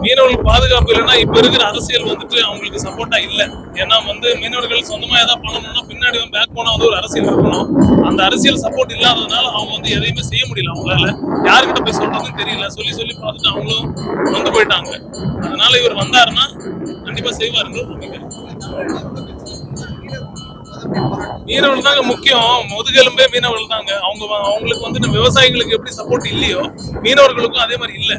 மீனவர்களுக்கு பாதுகாப்பு இல்லைன்னா இப்ப இருக்கிற அரசியல் வந்துட்டு அவங்களுக்கு சப்போர்ட்டா இல்ல. ஏன்னா மீனவர்கள் சொந்தமா ஏதாவது பண்ணணும்னா பின்னாடி பேக் போனா ஒரு அரசியல் இருக்கணும். அந்த அரசியல் சப்போர்ட் இல்லாததுனால அவங்க எதையுமே செய்ய முடியல. அவங்களால யாருக்கிட்ட போய் சொல்றதுன்னு தெரியல. சொல்லி சொல்லி பார்த்துட்டு அவங்களும் வந்து போயிட்டாங்க. அதனால இவர் வந்தாருன்னா கண்டிப்பா செய்வாருன்னு நம்பிக்கை. மீனவர்கள் தாங்க முக்கியம். முதுகெலும்பே மீனவர்கள் தாங்க. அவங்களுக்கு விவசாயிகளுக்கு எப்படி சப்போர்ட் இல்லையோ மீனவர்களுக்கும் அதே மாதிரி இல்ல.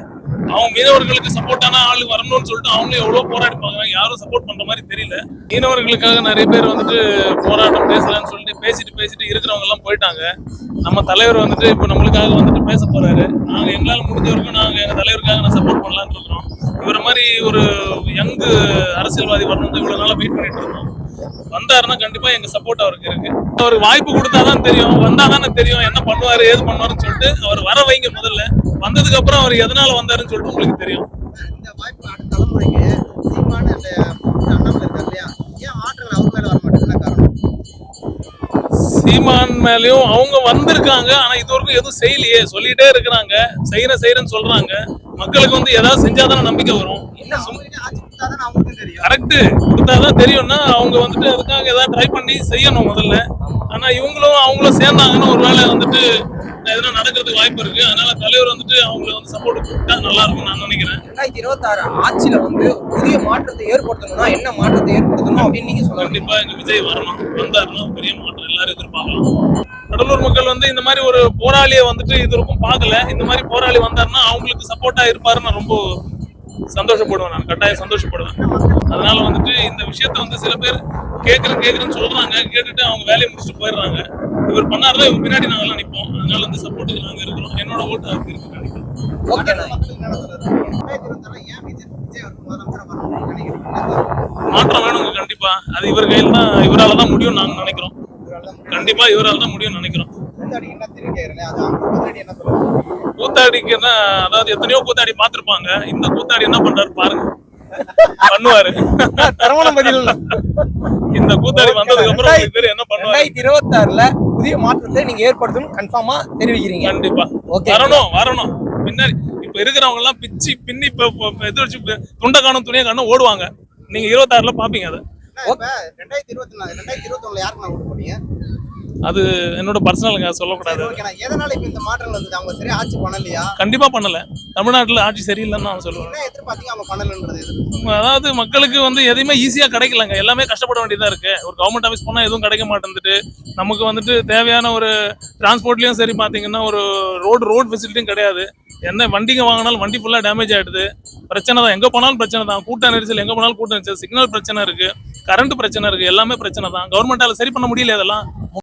அவங்க மீனவர்களுக்கு சப்போர்ட்டான ஆளு வரணும்னு சொல்லிட்டு அவங்களும் எவ்வளவு போராடிப்பாங்க. யாரும் சப்போர்ட் பண்ற மாதிரி தெரியல. மீனவர்களுக்காக நிறைய பேர் போராட்டம் பேசலாம்னு சொல்லிட்டு பேசிட்டு இருக்கிறவங்க எல்லாம் போயிட்டாங்க. நம்ம தலைவர் இப்ப நம்மளுக்காக பேச போறாரு. நாங்க எங்களால முடிஞ்ச வரைக்கும் நாங்க எங்க தலைவருக்காக சப்போர்ட் பண்ணலாம்னு இருக்கிறோம். இவர மாதிரி ஒரு யங் அரசியல்வாதி வரணும் இவ்வளவு நாளா வெயிட் பண்ணிட்டு இருந்தோம். வந்தாருன்னா கண்டிப்பா எங்க சப்போர்ட் அவருக்கு இருக்கு. அவருக்கு வாய்ப்பு கொடுத்தாதான் தெரியும், வந்தாதானே தெரியும் என்ன பண்ணுவாரு ஏது பண்ணுவாருன்னு சொல்லிட்டு. அவர் வர வைங்க முதல்ல. வந்ததுக்கு அப்புறம் அவர் எதனால வந்தாருன்னு சொல்லிட்டு உங்களுக்கு தெரியும். இந்த வாய்ப்பு அடுத்த தலைமுறைக்கு சீமான அண்ணாமலை இருக்காரு இல்லையா, ஏன் ஆற்றல் அவர் மேல வர மாட்டேங்குது காரணம்? சீமான் மேலயும் அவங்க வந்திருக்காங்க. ஆனா இது வரைக்கும் எதுவும் செய்யலையே. சொல்லிட்டே இருக்கிறாங்க, செய்யறேன்னு சொல்றாங்க. மக்களுக்கு ஏதாவது செஞ்சாதானே நம்பிக்கை வரும். கரெக்ட், கொடுத்தாதான் தெரியும்னா அவங்க அதுக்காக ஏதாவது ட்ரை பண்ணி செய்யணும் முதல்ல. ஆனா அவங்களும் சேர்ந்தாங்கன்னா ஒரு வேலை எதனா நடக்கிறதுக்கு வாய்ப்பு இருக்கு. அதனால தலைவர் அவங்களை சப்போர்ட் கொடுத்தா நல்லா இருக்கும் நான் நினைக்கிறேன். 2026 ஆட்சியில புதிய மாற்றத்தை ஏற்படுத்தணும்னா என்ன மாற்றத்தை ஏற்படுத்தணும் அப்படின்னு நீங்க சொல்லுங்க. கண்டிப்பா எங்க விஜய் வரணும். வந்தாருன்னா பெரிய மாற்றம் எல்லாரும் எதிர்பார்க்கலாம். கடலூர் மக்கள் இந்த மாதிரி ஒரு போராளியை இது வரைக்கும் பார்க்கல. இந்த மாதிரி போராளி வந்தாருன்னா அவங்களுக்கு சப்போர்ட்டா இருப்பாருன்னு ரொம்ப சந்தோஷப்படுவேன். நான் கட்டாயம் சந்தோஷப்படுவேன். அதனால இந்த விஷயத்த சில பேர் கேட்கறேன்னு சொல்றாங்க. கேட்டுட்டு அவங்க வேலையை முடிச்சுட்டு போயிடுறாங்க. இவர் பண்ணாருதான் இவர் பின்னாடி நாங்க எல்லாம் நிற்போம். அதனால சப்போர்ட்டுக்கு நாங்க இருக்கிறோம். என்னோட ஓட்டு அவருக்கு இருக்கு. மாற்றம் வேணுங்க கண்டிப்பா. அது இவர் கையில் தான், இவரால தான் முடியும் நாங்க நினைக்கிறோம். கண்டிப்பா இவரால் தான் முடியும் நினைக்கிறோம். கூத்தாடிக்குன்னா அதாவது எத்தனையோ கூத்தாடி பார்த்திருப்பாங்க. இந்த கூத்தாடி என்ன பண்றாரு பாருங்க, பண்ணுவாரு. இந்த கூத்தாடி வந்ததுக்கு அப்புறம் என்ன பண்ணுவாரு. 2026ல புதிய மாற்றத்தை நீங்க ஏற்படுத்தணும் கன்ஃபார்மா தெரிவிக்கிறீங்க. கண்டிப்பா வரணும். பின்னாடி இப்ப இருக்கிறவங்க எல்லாம் பிச்சி பின்னி எது வச்சு துண்டை காணும் துணியை காணும் ஓடுவாங்க. நீங்க 26ல பாப்பீங்க. அதை 2021 யாருக்கு நான் ஓட்டு போட்டீங்க? அது என்னோட பர்சனலுங்க, சொல்லக்கூடாது. எதனால இப்ப இந்த மாற்றம் வந்தது? அவங்க சரியா ஆட்சி பண்ணலையா? கண்டிப்பா பண்ணல. தமிழ்நாட்டுல ஆட்சி சரியில்லைன்னு நான் சொல்லுவேன். என்ன எதிர்பார்த்தீங்க அவங்க பண்ணலன்றது? அதாவது மக்களுக்கு எதையுமே ஈஸியா கிடைக்கலங்க. எல்லாமே கஷ்டப்பட வேண்டியதா இருக்கு. ஒரு கவர்மெண்ட் ஆஃபீஸ் போனா எதுவும் கிடைக்க மாட்டேங்குது. நமக்கு தேவையான ஒரு டிரான்ஸ்போர்ட்லயும் சரி பாத்தீங்கன்னா ஒரு ரோடு ஃபெசிலிட்டியும் கிடையாது. என்ன வண்டிங்க வாங்கினாலும் வண்டி ஃபுல்லா டேமேஜ் ஆயிடுது. பிரச்சனை தான், எங்க போனாலும் பிரச்சனை தான். கூட்ட நெரிசல் எங்க போனாலும் கூட்ட நெரிசல், சிக்னல் பிரச்சனை இருக்கு, கரண்ட் பிரச்சனை இருக்கு, எல்லாமே பிரச்சனை தான். கவர்மெண்டால சரி பண்ண முடியல. இதெல்லாம்